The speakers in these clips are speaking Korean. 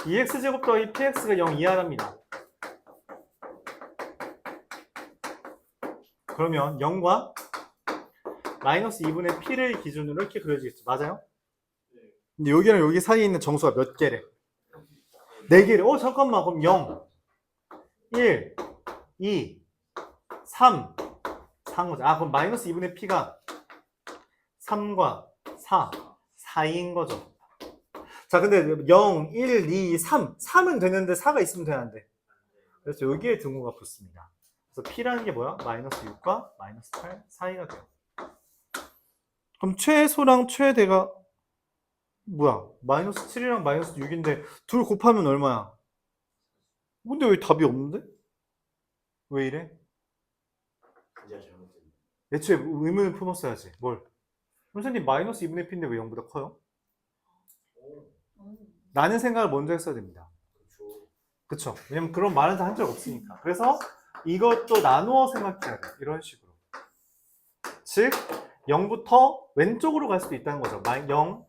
2x제곱 더하기 px가 0 이하랍니다. 그러면 0과 마이너스 2분의 p를 기준으로 이렇게 그려지겠죠. 맞아요? 근데 여기랑 여기 사이에 있는 정수가 몇 개래? 4개래. 잠깐만. 그럼 0, 1, 2, 3, 4인 거죠. 그럼 마이너스 2분의 p가 3과 4, 4인 거죠. 자, 근데 0, 1, 2, 3. 3은 되는데 4가 있으면 되는데. 그래서 여기에 등호가 붙습니다. 그래서 p라는 게 뭐야? 마이너스 6과 마이너스 8 사이가 돼요. 그럼 최소랑 최대가 뭐야? 마이너스 7이랑 마이너스 6인데 둘 곱하면 얼마야? 근데 왜 답이 없는데? 왜 이래? 애초에 의문을 품었어야지. 뭘? 선생님 마이너스 2분의 p인데 왜 0보다 커요? 라는 생각을 먼저 했어야 됩니다. 그쵸? 왜냐면 그런 말은 한 적 없으니까. 그래서 이것도 나누어 생각해야 돼. 이런 식으로. 즉 0부터 왼쪽으로 갈 수도 있다는 거죠. 0,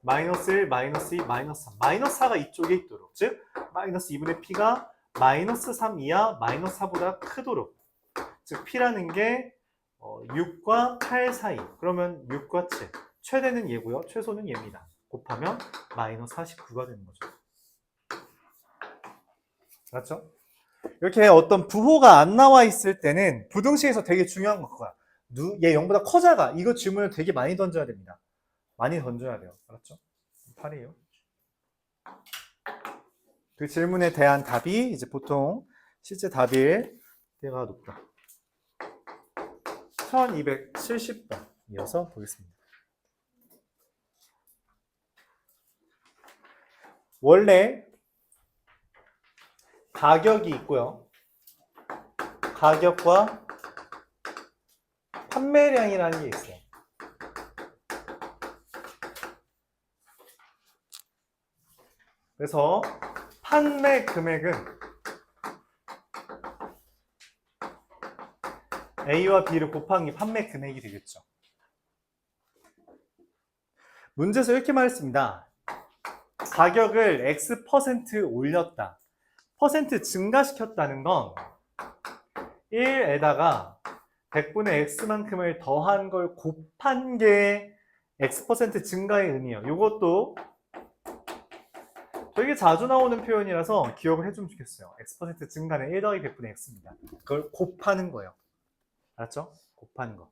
마이너스 1, 마이너스 2, 마이너스 3. 마이너스 4가 이쪽에 있도록. 즉 마이너스 2분의 p가 마이너스 3 이하 마이너스 4보다 크도록. 즉 p라는 게 6과 8 사이. 그러면 6과 7. 최대는 얘고요. 최소는 얘입니다. 곱하면 마이너스 49가 되는 거죠. 맞죠? 이렇게 어떤 부호가 안 나와 있을 때는 부등식에서 되게 중요한 거 그거야. 얘 0보다 커 작아. 이거 질문을 되게 많이 던져야 됩니다. 많이 던져야 돼요. 알았죠? 8이에요. 그 질문에 대한 답이 이제 보통 실제 답일 때가 높다. 1270번 이어서 보겠습니다. 원래 가격이 있고요. 가격과 판매량이라는 게 있어요. 그래서 판매 금액은 A와 B를 곱한 게 판매 금액이 되겠죠. 문제에서 이렇게 말했습니다. 가격을 X% 올렸다. 퍼센트 증가시켰다는 건 1에다가 100분의 X만큼을 더한 걸 곱한 게 X% 증가의 의미예요. 이것도 되게 자주 나오는 표현이라서 기억을 해주면 좋겠어요. X% 증가는 1 더하기 100분의 X입니다. 그걸 곱하는 거예요. 알았죠? 곱하는 거.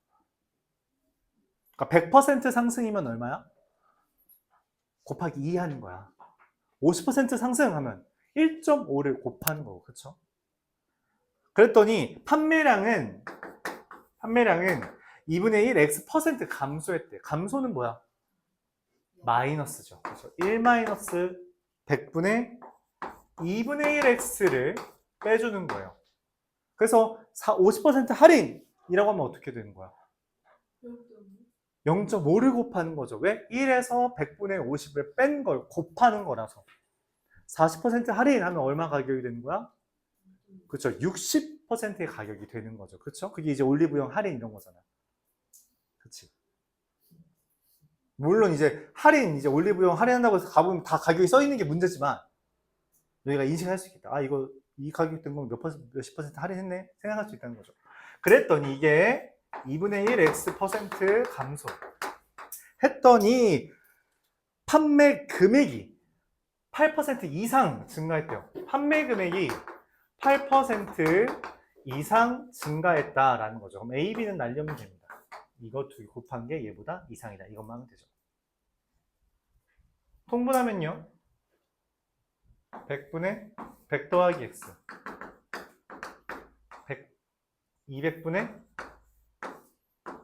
그러니까 100% 상승이면 얼마야? 곱하기 2 하는 거야. 50% 상승하면 1.5를 곱하는 거고, 그쵸? 그랬더니 판매량은 2분의 1 X% 감소했대. 감소는 뭐야? 마이너스죠. 그래서 1 마이너스 100분의 2분의 1 X를 빼주는 거예요. 그래서 50% 할인이라고 하면 어떻게 되는 거야? 0.5를 곱하는 거죠. 왜? 1에서 100분의 50을 뺀 걸 곱하는 거라서. 40% 할인하면 얼마 가격이 되는 거야? 그렇죠. 60%의 가격이 되는 거죠. 그렇죠? 그게 이제 올리브영 할인 이런 거잖아. 그렇지. 물론 이제 이제 올리브영 할인한다고 해서 가보면 다 가격이 써 있는 게 문제지만 너희가 인식할 수 있겠다. 이 가격 된 건 몇십 퍼센트 할인했네? 생각할 수 있다는 거죠. 그랬더니 이게 2분의 1 X% 감소. 했더니 판매 금액이 8% 이상 증가했대요. 판매 금액이 8% 이상 증가했다라는 거죠. 그럼 A, B는 날려면 됩니다. 이거 둘 곱한 게 얘보다 이상이다. 이것만 하면 되죠. 통분하면요. 100분의 100 더하기 X 200분의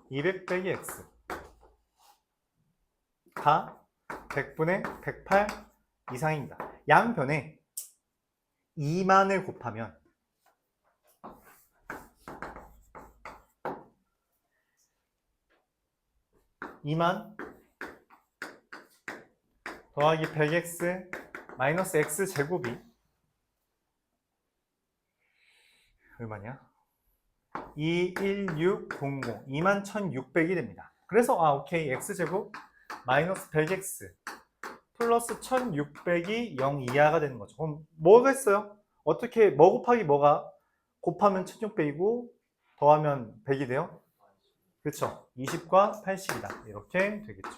200 빼기 X 다 100분의 108 이상입니다. 양변에 2만을 곱하면 2만 더하기 100x 마이너스 x 제곱이 얼마냐? 21600 21,600이 됩니다. 그래서 오케이 x제곱 마이너스 100x 플러스 1600이 0 이하가 되는 거죠. 그럼 뭐가 있어요? 어떻게 뭐 곱하기 뭐가 곱하면 1600이고 더하면 100이 돼요? 그렇죠. 20과 80이다. 이렇게 되겠죠.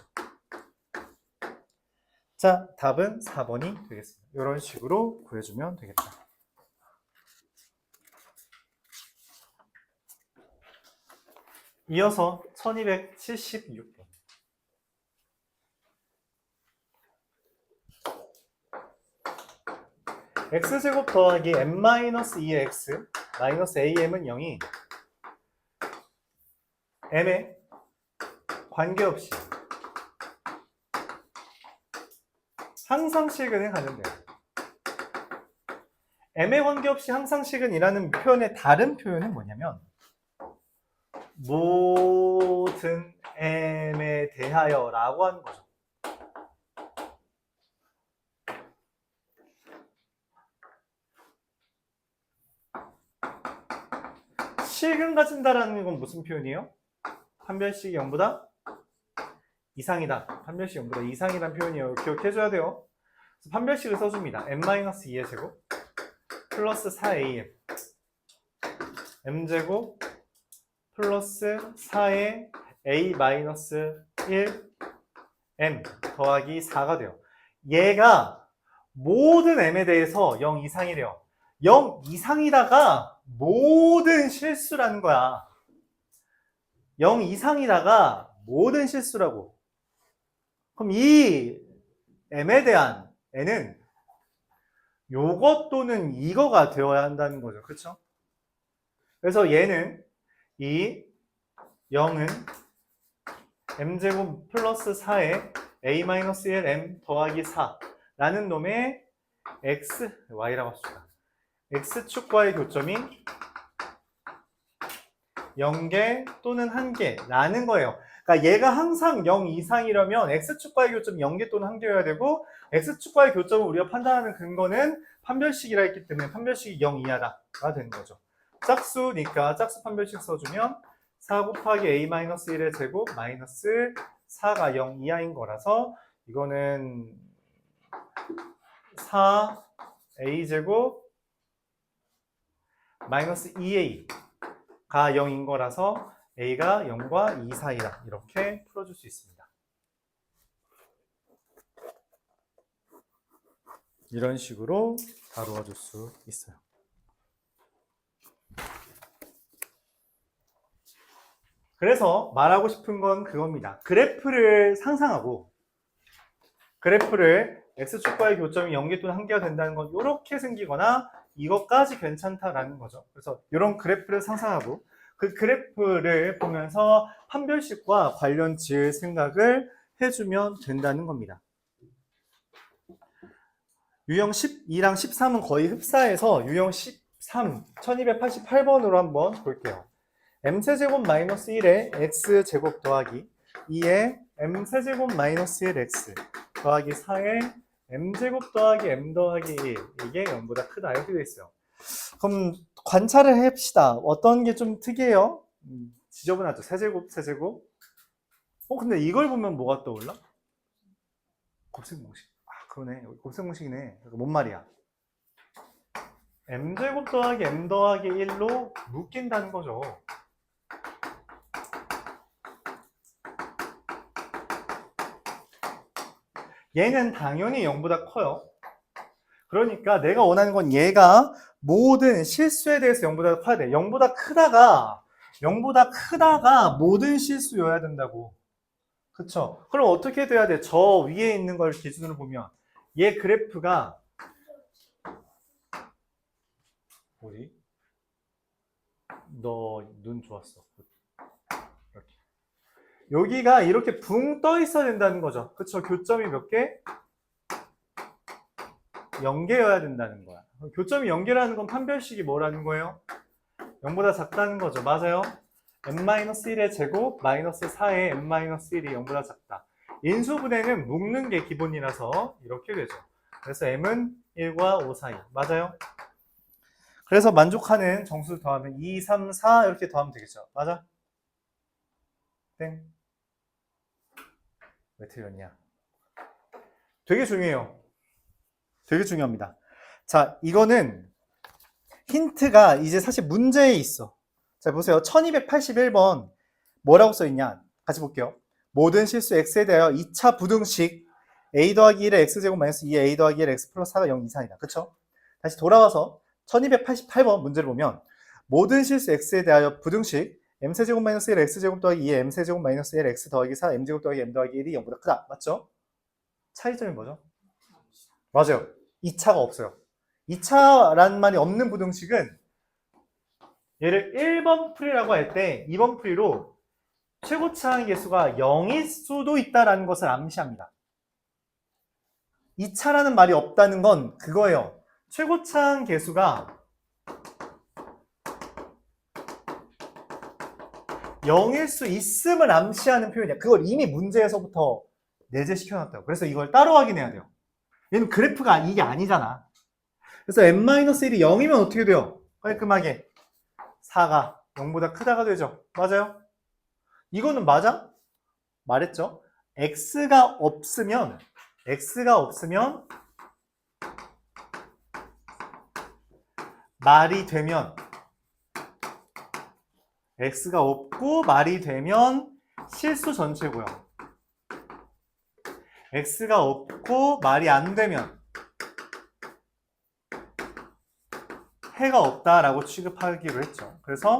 자, 답은 4번이 되겠습니다. 이런 식으로 구해주면 되겠다. 이어서 1276번. x제곱 더하기 m-2의 x 마이너스 am은 0이 m에 관계없이 항상식은에 가는데요. m에 관계없이 항상식은이라는 표현의 다른 표현은 뭐냐면 모든 m에 대하여 라고 하는 거죠. 식은 가진다라는 건 무슨 표현이에요? 판별식이 0보다 이상이다. 판별식이 0보다 이상이라는 표현이에요. 기억해줘야 돼요. 그래서 판별식을 써줍니다. m-2의 제곱 플러스 4am m제곱 플러스 4의 a-1 m 더하기 4가 돼요. 얘가 모든 m에 대해서 0 이상이래요. 0 이상이다가 모든 실수라는 거야. 0 이상이다가 모든 실수라고. 그럼 이 m에 대한 n은 요것 또는 이거가 되어야 한다는 거죠. 그렇죠? 그래서 얘는 이 0은 m제곱 플러스 4에 a-1 m 더하기 4 라는 놈의 x, y라고 합시다. x축과의 교점이 0개 또는 1개 라는 거예요. 그러니까 얘가 항상 0 이상이라면 x축과의 교점이 0개 또는 1개여야 되고 x축과의 교점을 우리가 판단하는 근거는 판별식이라 했기 때문에 판별식이 0 이하다가 되는 거죠. 짝수니까 짝수 판별식 써주면 4 곱하기 a-1의 제곱 마이너스 4가 0 이하인 거라서 이거는 4a제곱 마이너스 2a가 0인 거라서 a가 0과 2 사이다. 이렇게 풀어줄 수 있습니다. 이런 식으로 다루어 줄 수 있어요. 그래서 말하고 싶은 건 그겁니다. 그래프를 상상하고 그래프를 x축과의 교점이 0개 또는 1개가 된다는 건 이렇게 생기거나 이것까지 괜찮다라는 거죠. 그래서 이런 그래프를 상상하고 그 그래프를 보면서 판별식과 관련 지을 생각을 해주면 된다는 겁니다. 유형 12랑 13은 거의 흡사해서 유형 13, 1288번으로 한번 볼게요. m세제곱 마이너스 1에 x제곱 더하기 2에 m세제곱 마이너스 1 x 더하기 4에 m제곱 더하기 m 더하기 1 이게 0보다 크다 이렇게 되어 있어요. 그럼 관찰을 해봅시다. 어떤 게 좀 특이해요? 지저분하죠. 세제곱 세제곱. 근데 이걸 보면 뭐가 떠올라? 곱셈공식. 그러네. 곱셈공식이네. 뭔 말이야? m제곱 더하기 m 더하기 1로 묶인다는 거죠. 얘는 당연히 0보다 커요. 그러니까 내가 원하는 건 얘가 모든 실수에 대해서 0보다 커야 돼. 0보다 크다가 모든 실수여야 된다고. 그쵸? 그럼 어떻게 돼야 돼? 저 위에 있는 걸 기준으로 보면 얘 그래프가 뭐지? 너 눈 좋았어. 이렇게. 여기가 이렇게 붕 떠 있어야 된다는 거죠. 그쵸? 교점이 몇 개? 0개여야 된다는 거야. 교점이 0개라는 건 판별식이 뭐라는 거예요? 0보다 작다는 거죠. 맞아요? m-1의 제곱 마이너스 4의 m-1이 0보다 작다. 인수분해는 묶는 게 기본이라서 이렇게 되죠. 그래서 m은 1과 5 사이. 맞아요? 그래서 만족하는 정수 더하면 2, 3, 4 이렇게 더하면 되겠죠. 맞아? 땡. 왜 틀렸냐? 되게 중요해요. 되게 중요합니다. 자, 이거는 힌트가 이제 사실 문제에 있어. 자, 보세요. 1281번 뭐라고 써있냐? 같이 볼게요. 모든 실수 x에 대하여 2차 부등식 a 더하기 1의 x제곱 마이너스 2의 a 더하기 1의 x 플러스 4가 0 이상이다. 그쵸? 다시 돌아와서 1288번 문제를 보면 모든 실수 x에 대하여 부등식 m세제곱 마이너스 1 x제곱 더하기 2의 m세제곱 마이너스 1 x 더하기 4 m제곱 더하기 m 더하기 1이 0보다 크다. 맞죠? 차이점이 뭐죠? 맞아요. 2차가 없어요. 2차라는 말이 없는 부등식은 얘를 1번 풀이라고 할 때 2번 풀이로 최고차항 계수가 0일 수도 있다는 것을 암시합니다. 2차라는 말이 없다는 건 그거예요. 최고차항 계수가 0일 수 있음을 암시하는 표현이야. 그걸 이미 문제에서부터 내재시켜놨다고. 그래서 이걸 따로 확인해야 돼요. 얘는 그래프가 이게 아니잖아. 그래서 n-1이 0이면 어떻게 돼요? 깔끔하게 4가 0보다 크다가 되죠. 맞아요? 이거는 맞아? 말했죠? x가 없으면 말이 되면 x가 없고 말이 되면 실수 전체고요. x가 없고 말이 안 되면 해가 없다라고 취급하기로 했죠. 그래서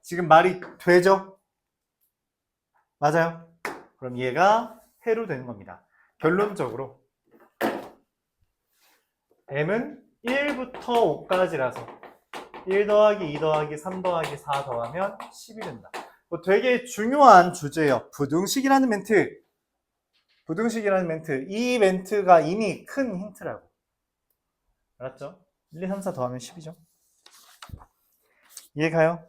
지금 말이 되죠? 맞아요? 그럼 얘가 해로 되는 겁니다. 결론적으로 m은 1부터 5까지라서 1 더하기 2 더하기 3 더하기 4 더하면 10이 된다. 되게 중요한 주제예요. 부등식이라는 멘트. 이 멘트가 이미 큰 힌트라고. 알았죠? 1, 2, 3, 4 더하면 10이죠. 이해 가요?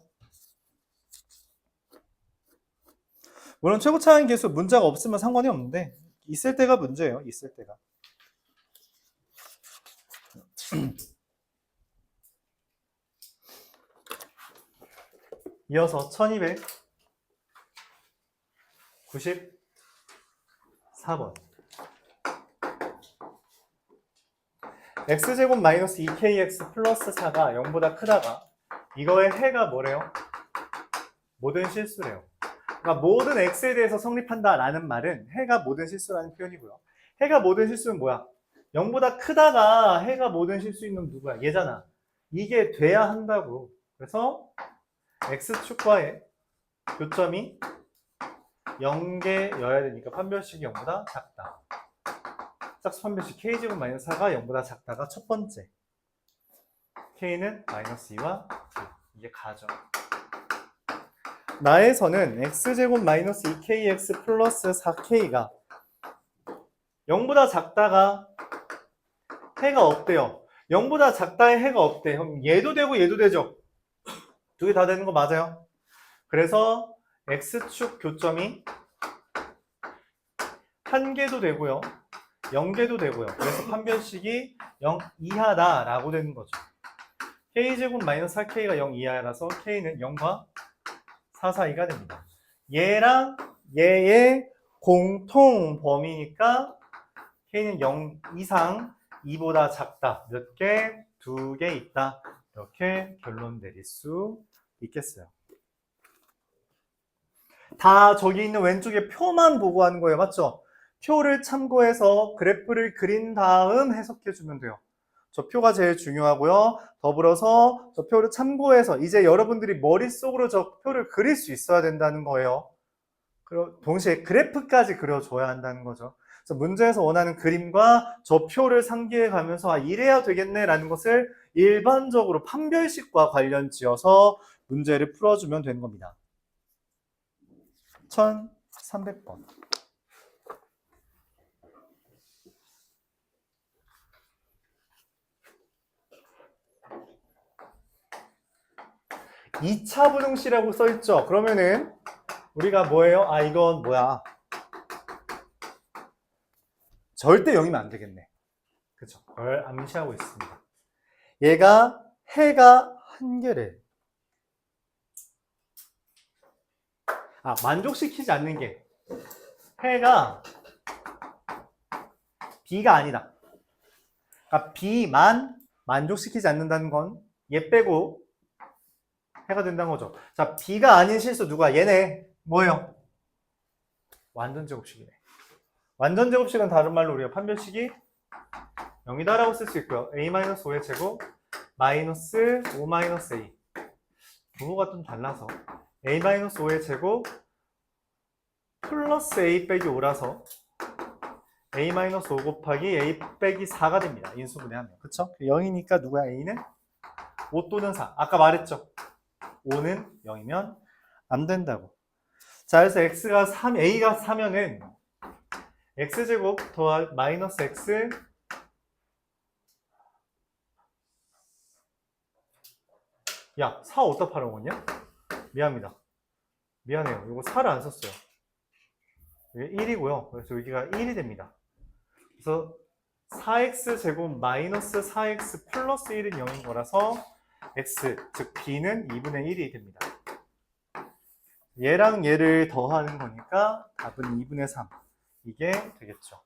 물론 최고차항 계수 문자가 없으면 상관이 없는데 있을 때가 문제예요. 있을 때가. 이어서 1294번 x제곱 마이너스 2kx 플러스 4가 0보다 크다가 이거의 해가 뭐래요? 모든 실수래요. 그러니까 모든 x에 대해서 성립한다 라는 말은 해가 모든 실수라는 표현이고요. 해가 모든 실수는 뭐야? 0보다 크다가 해가 모든 실수인 놈 누구야? 얘잖아. 이게 돼야 한다고. 그래서 x축과의 교점이 0개여야 되니까 판별식이 0보다 작다. 짝수 판별식 k제곱 마이너스 4가 0보다 작다가 첫 번째. k는 마이너스 2와 2. 이게 가죠. 나에서는 x제곱 마이너스 2kx 플러스 4k가 0보다 작다가 해가 없대요. 0보다 작다의 해가 없대. 그럼 얘도 되고 얘도 되죠. 두 개 다 되는 거 맞아요. 그래서 x축 교점이 1개도 되고요. 0개도 되고요. 그래서 판별식이 0 이하다라고 되는 거죠. k제곱 마이너스 4k가 0 이하라서 k는 0과 4 사이가 됩니다. 얘랑 얘의 공통 범위니까 k는 0 이상 2보다 작다. 몇 개? 2개 있다. 이렇게 결론 내릴 수 있겠어요. 다 저기 있는 왼쪽에 표만 보고 하는 거예요. 맞죠? 표를 참고해서 그래프를 그린 다음 해석해주면 돼요. 저 표가 제일 중요하고요. 더불어서 저 표를 참고해서 이제 여러분들이 머릿속으로 저 표를 그릴 수 있어야 된다는 거예요. 그리고 동시에 그래프까지 그려줘야 한다는 거죠. 그래서 문제에서 원하는 그림과 저 표를 상기해 가면서 이래야 되겠네라는 것을 일반적으로 판별식과 관련 지어서 문제를 풀어주면 되는 겁니다. 1300번. 이 차 부등식이라고 써있죠. 그러면은 우리가 뭐예요? 아, 이건 뭐야? 절대 0이면 안 되겠네. 그쵸? 그걸 암시하고 있습니다. 얘가 해가 한 개래. 만족시키지 않는 게 해가 B가 아니다. 그러니까 B만 만족시키지 않는다는 건 얘 빼고 해가 된다는 거죠. 자, B가 아닌 실수 누가? 얘네. 뭐예요? 완전 제곱식이네. 완전 제곱식은 다른 말로 우리가 판별식이 0이다라고 쓸 수 있고요. a-5의 제곱 마이너스 5-a. 부호가 좀 달라서 a-5의 제곱 플러스 a 빼기 5라서 a-5 곱하기 a 빼기 4가 됩니다. 인수분해하면. 그쵸? 0이니까 누구야? a는 5 또는 4. 아까 말했죠. 5는 0이면 안 된다고. 자, 그래서 x가 3, a가 4면은 x제곱 더하기 마이너스 x 야, 4 어디다 팔아먹었냐? 미안합니다. 미안해요. 이거 4를 안 썼어요. 이게 1이고요. 그래서 여기가 1이 됩니다. 그래서 4x제곱 마이너스 4x 플러스 1은 0인 거라서 x, 즉 b는 2분의 1이 됩니다. 얘랑 얘를 더하는 거니까 답은 2분의 3. 이게 되겠죠.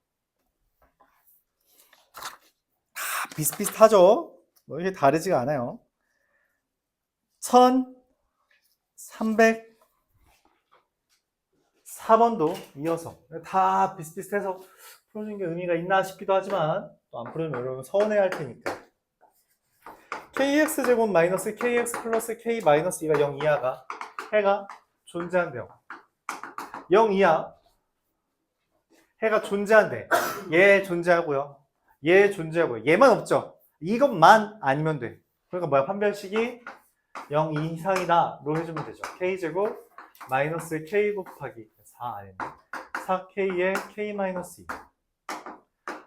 비슷비슷하죠? 뭐 이게 다르지가 않아요. 1304번도 이어서 다 비슷비슷해서 풀어준 게 의미가 있나 싶기도 하지만 또 안 풀으면 여러분 서운해 할 테니까. kx제곱 마이너스 kx 플러스 k 마이너스 2가 0 이하가 해가 존재한대요. 0 이하 해가 존재한대. 얘 존재하고요. 얘 존재하고요. 얘만 없죠. 이것만 아니면 돼. 그러니까 뭐야? 판별식이 0 이상이다 로 해주면 되죠. k제곱 마이너스 k 곱하기 4 아닌데 4k에 k 마이너스 2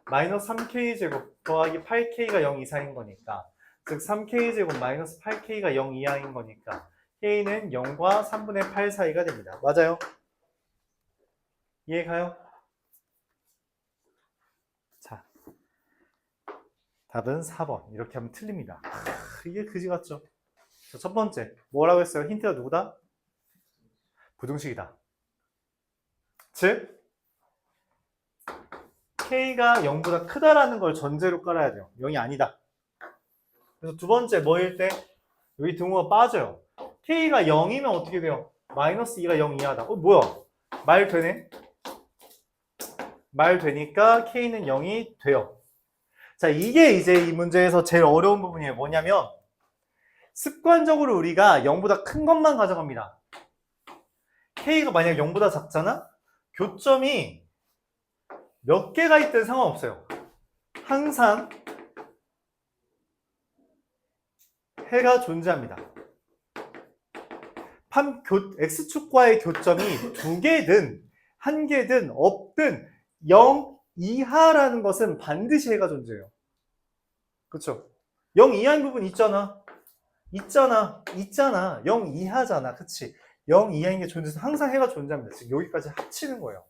마이너스 3k제곱 더하기 8k가 0 이상인 거니까 즉 3k제곱 마이너스 8k가 0 이하인 거니까 k는 0과 3분의 8 사이가 됩니다. 맞아요? 이해가요? 자, 답은 4번. 이렇게 하면 틀립니다. 이게 그지 같죠? 자, 첫 번째 뭐라고 했어요? 힌트가 누구다? 부등식이다. 즉 k가 0보다 크다라는 걸 전제로 깔아야 돼요. 0이 아니다. 그래서 두 번째 뭐일 때 여기 등호가 빠져요. k가 0이면 어떻게 돼요? 마이너스 2가 0 이하다. 뭐야? 말 되네? 말 되니까 k는 0이 돼요. 자, 이게 이제 이 문제에서 제일 어려운 부분이에요. 뭐냐면 습관적으로 우리가 0보다 큰 것만 가져갑니다. k가 만약 0보다 작잖아? 교점이 몇 개가 있든 상관없어요. 항상 해가 존재합니다. x축과의 교점이 2개든 1개든 없든 0 이하라는 것은 반드시 해가 존재해요. 그쵸? 0 이하인 부분 있잖아. 있잖아. 0 이하잖아. 그치? 0 이하인 게 존재해서 항상 해가 존재합니다. 지금 여기까지 합치는 거예요.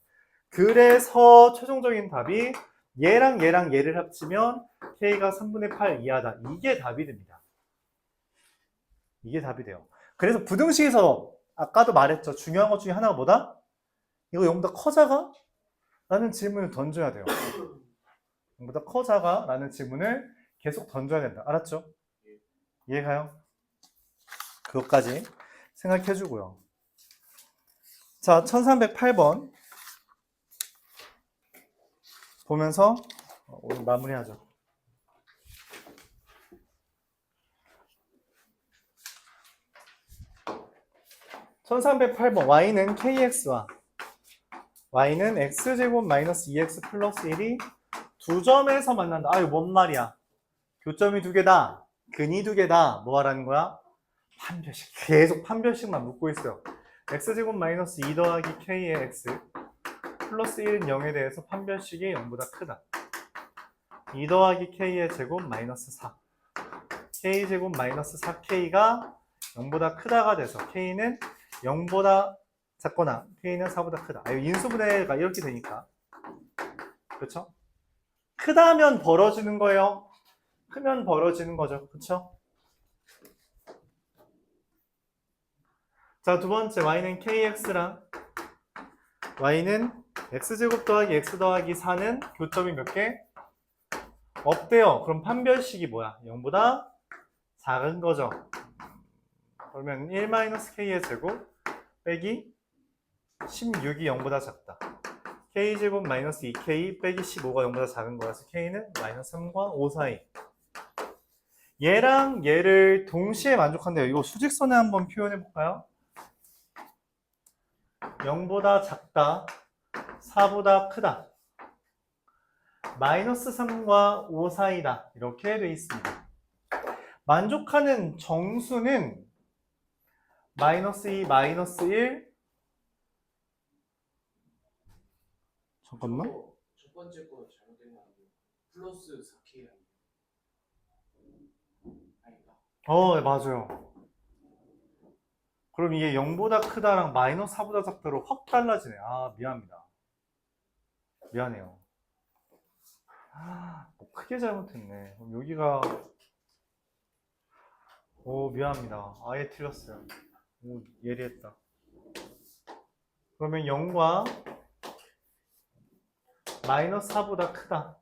그래서 최종적인 답이 얘랑 얘랑 얘를 합치면 k가 3분의 8 이하다. 이게 답이 됩니다. 이게 답이 돼요. 그래서 부등식에서 아까도 말했죠. 중요한 것 중에 하나가 뭐다? 이거 0보다 커 작아? 라는 질문을 던져야 돼요. 0보다 커 작아? 라는 질문을 계속 던져야 된다. 알았죠? 이해가요? 그것까지 생각해 주고요. 자, 1308번 보면서 오늘 마무리하죠. (1308번) y는 kx와 y는 x제곱 마이너스 2x 플러스 1이 두 점에서 만난다. 아유, 뭔 말이야. 교점이 두 개다. 근이 두 개다. 뭐 하라는 거야? 판별식. 계속 판별식만 묻고 있어요. x제곱 마이너스 2 더하기 k의 x 플러스 1은 0에 대해서 판별식이 0보다 크다. 2 더하기 k의 제곱 마이너스 4 k제곱 마이너스 4k가 0보다 크다가 돼서 k는 0보다 작거나 k는 4보다 크다. 인수분해가 이렇게 되니까. 그렇죠? 크다면 벌어지는 거예요. 크면 벌어지는 거죠. 그렇죠? 자, 두 번째 y는 kx랑 y는 x제곱 더하기 x 더하기 4는 교점이 몇 개? 없대요. 그럼 판별식이 뭐야? 0보다 작은 거죠. 그러면 1-k의 제곱 빼기 16이 0보다 작다. k제곱 마이너스 2k 빼기 15가 0보다 작은 거라서 k는 마이너스 3과 5 사이. 얘랑 얘를 동시에 만족한대요. 이거 수직선에 한번 표현해 볼까요? 0보다 작다, 4보다 크다, 마이너스 3과 5 사이다. 이렇게 돼 있습니다. 만족하는 정수는 마이너스 2, 마이너스 1. 잠깐만. 첫 번째 거 잘못된 거 아니고 플러스 4K 아닌가? 네, 맞아요. 그럼 이게 0보다 크다랑 마이너스 4보다 작다로 확 달라지네. 아, 미안합니다. 미안해요. 뭐 크게 잘못했네. 그럼 여기가 미안합니다. 아예 틀렸어요. 예리했다. 그러면 0과 마이너스 4보다 크다.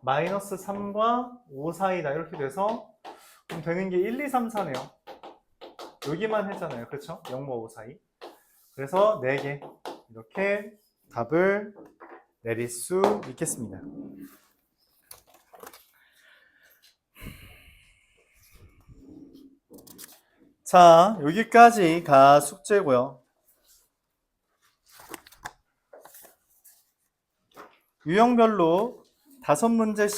마이너스 3과 5 사이다. 이렇게 돼서 그럼 되는 게 1, 2, 3, 4네요. 여기만 했잖아요. 그렇죠? 0과 5 사이. 그래서 4개. 이렇게 답을 내릴 수 있겠습니다. 자, 여기까지가 숙제고요. 유형별로 5문제